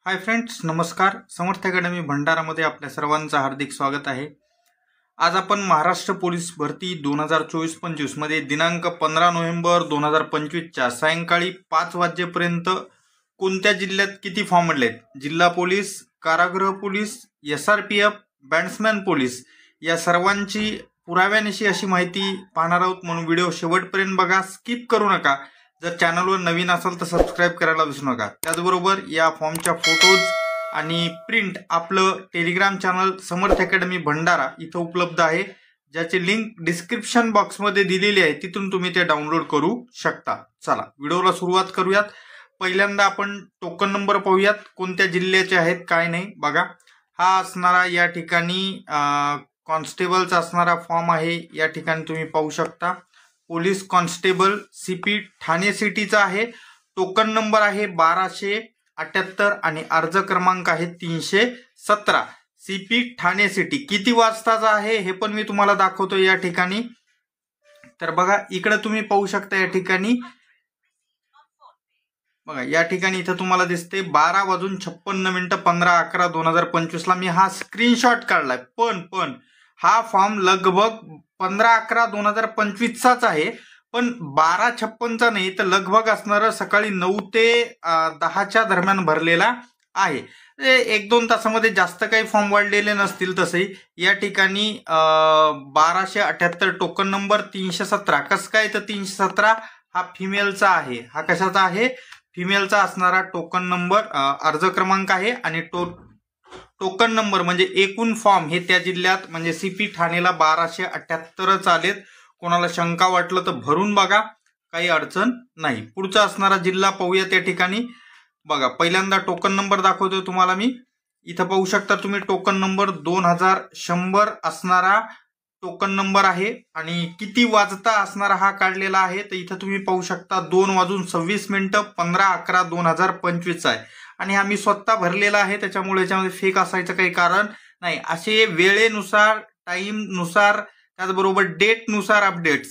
Hi friends, नमस्कार. समर्थ academy भंडारामध्ये आपल्या सर्वांचं हार्दिक स्वागत आहे. आज आपण महाराष्ट्र पोलीस भरती 2024-25 मध्ये दिनांक 15 नोव्हेंबर 2025च्या सायंकाळी 5 वाजेपर्यंत कोणत्या जिल्ह्यात किती फॉर्म भरलेत, जिल्हा पोलीस, कारागृह पोलीस, SRPF, बॅट्समॅन पोलीस या सर्वांची पुराव्यानिशी अशी माहिती पाहणार आहोत. म्हणून व्हिडिओ शेवटपर्यंत बघा, स्किप करू नका. जर चॅनलवर नवीन असाल तर सबस्क्राईब करायला विसरू नका. त्याचबरोबर या फॉर्मच्या फोटोज आणि प्रिंट आपलं टेलिग्राम चॅनल समर्थ अकॅडमी भंडारा इथं उपलब्ध आहे, ज्याची लिंक डिस्क्रिप्शन बॉक्समध्ये दिलेली आहे. तिथून तुम्ही ते डाउनलोड करू शकता. चला व्हिडिओला सुरुवात करूयात. पहिल्यांदा आपण टोकन नंबर पाहूयात, कोणत्या जिल्ह्याचे आहेत काय नाही. बघा, हा असणारा या ठिकाणी कॉन्स्टेबलचा असणारा फॉर्म आहे. या ठिकाणी तुम्ही पाहू शकता पोलीस कॉन्स्टेबल CP ठाणे सिटीचा आहे. टोकन नंबर आहे 1278 आणि अर्ज क्रमांक आहे 317. CP ठाणे सिटी किती वाजताचा आहे हे पण मी तुम्हाला दाखवतो या ठिकाणी. तर बघा, इकडे तुम्ही पाहू शकता या ठिकाणी. बघा, या ठिकाणी इथं तुम्हाला दिसते 12:56 15/11/2025 ला मी हा स्क्रीनशॉट काढलाय. पण हा फॉर्म लगभग 15/11/2025चाच आहे, पण 12:56चा नाही, तर लगभग असणार सकाळी 9 ते 10च्या दरम्यान भरलेला आहे. 1-2 तासामध्ये जास्त काही फॉर्म वाढलेले नसतील. तसे या ठिकाणी 1278 टोकन नंबर 317. कसं काय, तर 317 हा फिमेलचा आहे. हा कशाचा आहे? फिमेलचा असणारा टोकन नंबर अर्ज क्रमांक आहे. आणि टोकन नंबर म्हणजे एकूण फॉर्म हे त्या जिल्ह्यात म्हणजे CP ठाणेला 1278च आलेत. कोणाला शंका वाटलं तर भरून बघा, काही अडचण नाही. पुढचा असणारा जिल्हा पाहूया. त्या ठिकाणी बघा, पहिल्यांदा टोकन नंबर दाखवतोय तुम्हाला मी. इथं पाहू शकता तुम्ही टोकन नंबर 2100 असणारा टोकन नंबर आहे. आणि किती वाजता असणारा हा काढलेला आहे, तर इथं तुम्ही पाहू शकता 2:26 15/11/2025 आहे. आणि हा मी स्वतः भरलेला आहे, त्याच्यामुळे याच्यामध्ये फेक असायचं काही कारण नाही. असे वेळेनुसार, टाइमनुसार, त्याचबरोबर डेटनुसार अपडेट्स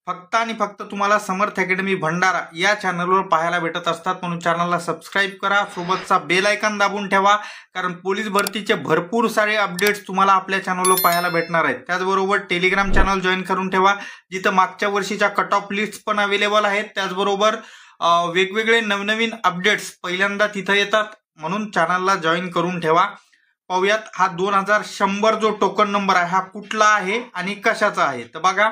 फक्त आणि फक्त तुम्हाला समर्थ अकॅडमी भंडारा या चॅनलवर पाहायला भेटत असतात. म्हणून चॅनलला सबस्क्राईब करा, सोबतचा बेल आयकॉन दाबून ठेवा, कारण पोलीस भरतीचे भरपूर सारे अपडेट्स तुम्हाला आपल्या चॅनलवर पाहायला भेटणार आहेत. त्याचबरोबर टेलिग्राम चॅनल जॉईन करून ठेवा, जिथं मागच्या वर्षीच्या कट ऑफ लिस्ट पण अवेलेबल आहेत. त्याचबरोबर वेगवेगळे नवनवीन अपडेट्स पहिल्यांदा तिथं येतात, म्हणून चॅनलला जॉईन करून ठेवा. पाहूयात, हा 2100 जो टोकन नंबर आहे हा कुठला आहे आणि कशाचा आहे. तर बघा,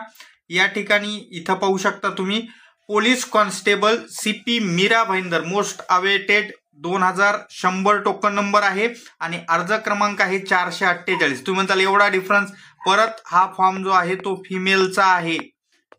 या ठिकाणी इथं पाहू शकता तुम्ही police constable CP Mira Bhayandar most awaited 2100 token number आहे. आणि अर्ज क्रमांक आहे 448. तुम्ही म्हणताल एवढा डिफरन्स. परत हा फॉर्म जो आहे तो फिमेलचा आहे,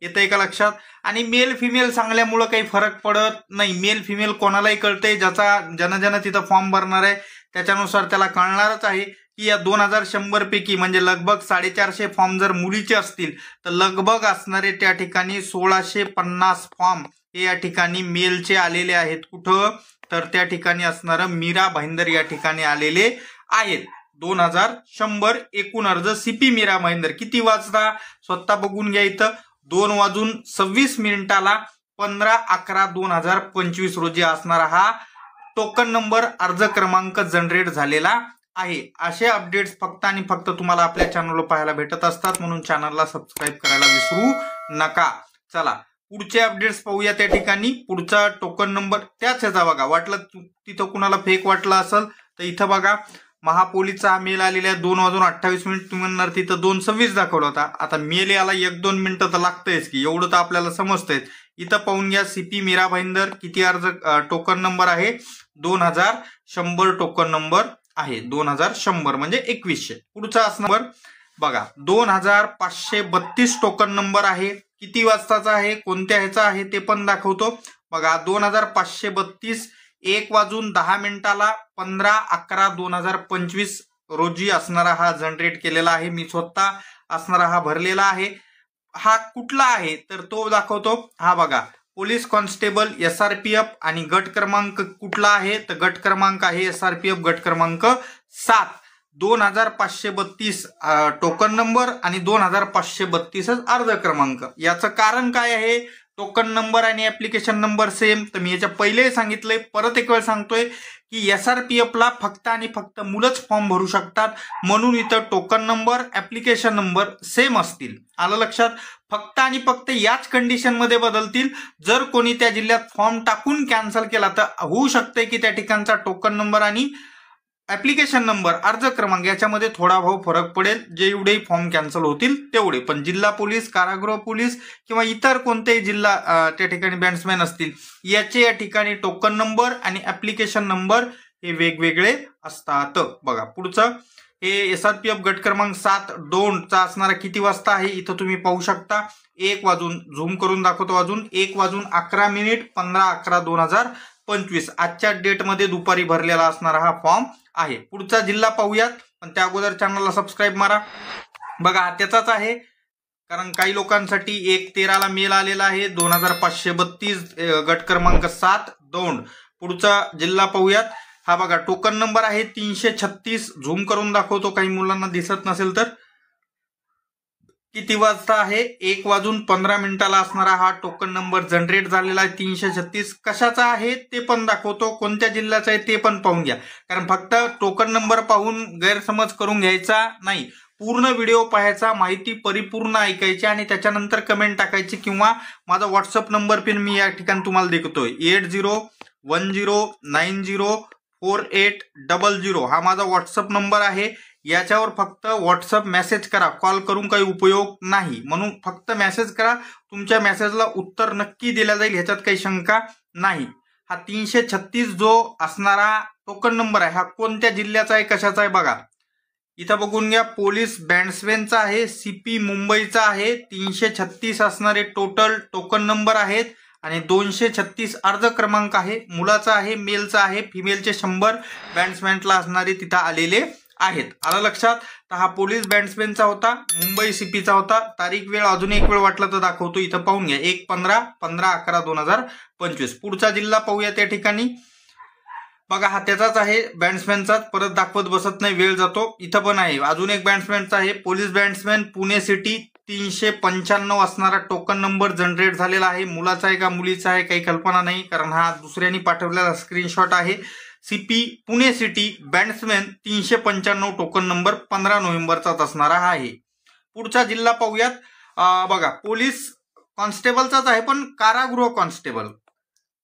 येतंय का लक्षात? आणि मेल फिमेल सांगल्यामुळं काही फरक पडत नाही. मेल फिमेल कोणालाही कळतंय, ज्यानं तिथं फॉर्म भरणार आहे त्याच्यानुसार त्याला कळणारच आहे की या 2100 पैकी म्हणजे लगभग 450 फॉर्म जर मुलीचे असतील तर लगभग असणारे त्या ठिकाणी 1650 फॉर्म हे या ठिकाणी मेलचे आलेले आहेत. कुठं? तर त्या ठिकाणी असणारं मीरा भाईंदर या ठिकाणी आलेले आहेत. 2100 एकूण अर्ज CP मीरा भाईंदर किती वाजता स्वतः बघून घ्या. इथं 2:26 15/11/2025 रोजी असणारा हा टोकन नंबर अर्ज क्रमांक जनरेट झालेला आहे. असे अपडेट्स फक्त आणि फक्त तुम्हाला आपल्या चॅनलवर पाहायला भेटत असतात, म्हणून चॅनलला सबस्क्राईब करायला विसरू नका. चला पुढचे अपडेट्स पाहूया. त्या ठिकाणी पुढचा टोकन नंबर त्याच ह्याचा बघा. वाटलं तिथं कुणाला फेक वाटलं असेल तर इथं बघा, महापोलीसचा हा मेल आलेला आहे 2:28. तुम्ही म्हणणार तिथं 2:26 दाखवला होता. आता मेल याला 1-2 मिनिटं तर लागतंयच की, एवढं तर आपल्याला समजतंय. इथं पाहून घ्या, CP मीरा भाईंदर किती अर्ज टोकन नंबर आहे 2100 टोकन नंबर आहे. 2100 म्हणजे 2100. पुढचा असणार बघा 2532 टोकन नंबर आहे. किती वाजताचा आहे, कोणत्या ह्याचा आहे ते पण दाखवतो. बघा 2532 1:10 15/11/2025 रोजी असणारा हा जनरेट केलेला आहे. मी स्वतः असणारा हा भरलेला आहे. हा कुठला आहे तर तो दाखवतो. हा बघा, पोलीस कॉन्स्टेबल SRPF आणि गट क्रमांक कुठला आहे तर गट क्रमांक आहे SRPF गट क्रमांक 7. 2532 टोकन नंबर आणि 2532 अर्ज क्रमांक. याचं कारण काय आहे टोकन नंबर आणि ऍप्लिकेशन नंबर सेम. तर मी याच्या पहिले सांगितलंय, परत एक वेळ सांगतोय की SRPF ला फक्त आणि फक्त मुलंच फॉर्म भरू शकतात, म्हणून इथं token number application number same असतील. आलं लक्षात? फक्त आणि फक्त याच कंडिशन मध्ये बदलतील. जर कोणी त्या जिल्ह्यात फॉर्म टाकून कॅन्सल केला तर होऊ शकते की त्या ठिकाणचा टोकन नंबर आणि ऍप्लिकेशन नंबर अर्ज क्रमांक याच्यामध्ये थोडा फरक पडेल. जेवढे फॉर्म कॅन्सल होतील तेवढे. पण जिल्हा पोलीस, कारागृह पोलीस किंवा इतर कोणतेही जिल्हा त्या ठिकाणी बॅट्समॅन असतील, याचे या ठिकाणी टोकन नंबर आणि ऍप्लिकेशन नंबर हे वेगवेगळे असतात. बघा पुढचं हे SRPF गट क्रमांक 7-2 चा असणारा किती वाजता आहे इथं तुम्ही पाहू शकता. 1 वाजून, झूम करून दाखवतो, वाजून 1:11 15/11/2025 आजच्या डेटमध्ये दुपारी भरलेला असणारा हा फॉर्म आहे. पुढचा जिल्हा पाहूयात, पण त्या अगोदर चॅनलला सबस्क्राईब मारा. बघा हा त्याचाच आहे, कारण काही लोकांसाठी 1/13 मेल आलेला आहे. 2532 गट क्रमांक 7-2. पुढचा जिल्हा पाहूयात. हा बघा टोकन नंबर आहे 336. झूम करून दाखवतो, काही मुलांना दिसत नसेल तर. किती वाजता आहे? 1:15 असणारा हा टोकन नंबर जनरेट झालेला आहे 336. कशाचा आहे ते पण दाखवतो, कोणत्या जिल्ह्याचा आहे ते पण पाहून घ्या. कारण फक्त टोकन नंबर पाहून गैरसमज करून घ्यायचा नाही, पूर्ण व्हिडिओ पाहायचा, माहिती परिपूर्ण ऐकायची आणि त्याच्यानंतर कमेंट टाकायची. किंवा माझा व्हॉट्सअप नंबर पण मी या ठिकाणी तुम्हाला देतोय, 8010904800 हा माझा व्हॉट्सअप नंबर आहे. याच्यावर फक्त व्हॉट्सअप मेसेज करा, कॉल करून काही उपयोग नाही, म्हणून फक्त मेसेज करा. तुमच्या मेसेजला उत्तर नक्की दिलं जाईल, ह्याच्यात काही शंका नाही. हा 336 जो असणारा टोकन नंबर आहे हा कोणत्या जिल्ह्याचा आहे, कशाचा आहे बघा इथं बघून घ्या. पोलीस बँड्समॅनचा आहे, CP मुंबईचा आहे. 336 असणारे टोटल टोकन नंबर आहेत आणि 236 अर्ज क्रमांक आहे. मुलाचा आहे, मेलचा आहे, फिमेलचे 100 बँड्समॅनला असणारे तिथं आलेले आहेत. आलं लक्षात? तर हा पोलीस बँड्समॅनचा होता, मुंबई CPचा होता. तारीख वेळ अजून एक वेळ वाटलं तर दाखवतो, इथं पाहून घ्या. 1/15/11/2025. पुढचा जिल्हा पाहूया त्या ठिकाणी. बघा हा त्याचाच आहे, बँड्समॅनचाच. परत दाखवत बसत नाही, वेळ जातो. इथं पण आहे, अजून एक बँड्समॅनचा आहे, पोलीस बँड्समॅन पुणे सिटी. 395 असणारा टोकन नंबर जनरेट झालेला आहे. मुलाचा आहे का मुलीचा आहे काही कल्पना नाही, कारण हा दुसऱ्यांनी पाठवलेला स्क्रीनशॉट आहे. CP Pune city bandsman 395 token number 15 नोव्हेंबरचाच असणारा आहे. पुढचा जिल्हा पाहूयात. बघा पोलीस कॉन्स्टेबलचाच आहे, पण कारागृह कॉन्स्टेबल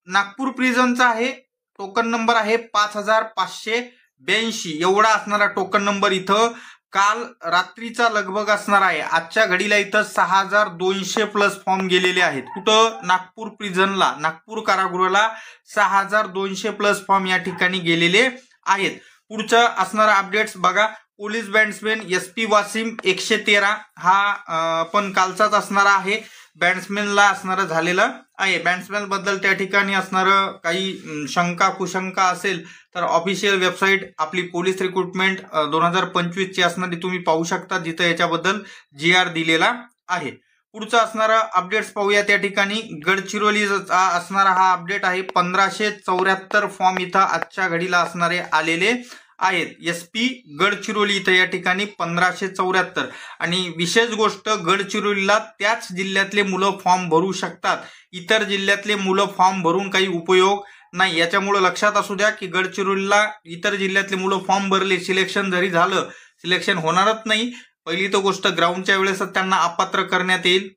नागपूर प्रिझनचा आहे. टोकन नंबर आहे 5582 एवढा असणारा टोकन नंबर इथं काल रात्रीचा लगभग असणार आहे. आजच्या घडीला इथं 6200 प्लस फॉर्म गेलेले आहेत. कुठं? नागपूर प्रिझनला, नागपूर कारागृहाला 6200 प्लस फॉर्म या ठिकाणी गेलेले आहेत. पुढचं असणारा अपडेट्स बघा. पोलीस बँड्समॅन SP वासिम 113 हा पण कालचाच असणारा आहे. बँड्समॅनला असणारं झालेलं आहे. बँड्समॅन बद्दल त्या ठिकाणी असणारं काही शंका कुशंका असेल तर ऑफिशियल वेबसाईट आपली पोलीस रिक्रुटमेंट 2025 ची असणारी तुम्ही पाहू शकता, जिथं याच्याबद्दल GR दिलेला आहे. पुढचा असणारा अपडेट्स पाहूया त्या ठिकाणी. गडचिरोलीचा असणारा हा अपडेट आहे. 1574 फॉर्म इथं आजच्या घडीला असणारे आलेले आहेत. SP गडचिरोली इथं या ठिकाणी 1574. आणि विशेष गोष्ट, गडचिरोलीला त्याच जिल्ह्यातले मुलं फॉर्म भरू शकतात, इतर जिल्ह्यातले मुलं फॉर्म भरून काही उपयोग नाही. याच्यामुळे लक्षात असू द्या की गडचिरोलीला इतर जिल्ह्यातले मुलं फॉर्म भरले, सिलेक्शन जरी झालं, सिलेक्शन होणारच नाही. पहिली तर गोष्ट, ग्राउंडच्या वेळेसच त्यांना अपात्र करण्यात येईल.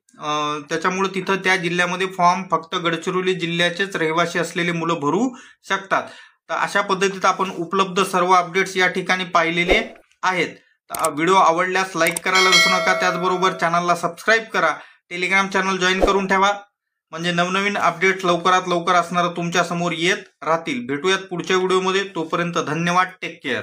त्याच्यामुळे तिथं त्या जिल्ह्यामध्ये फॉर्म फक्त गडचिरोली जिल्ह्याचेच रहिवासी असलेले मुलं भरू शकतात. तर अशा पद्धतीत आपण उपलब्ध सर्व अपडेट्स या ठिकाणी पाहिलेले आहेत. व्हिडिओ आवडल्यास लाईक करायला विसरू नका. त्याचबरोबर चॅनलला सबस्क्राईब करा. टेलिग्राम चॅनल जॉईन करून ठेवा, म्हणजे नवनवीन अपडेट्स लवकरात लवकर असणारं तुमच्या समोर येत राहतील. भेटूयात पुढच्या व्हिडिओमध्ये. तोपर्यंत धन्यवाद. Take care.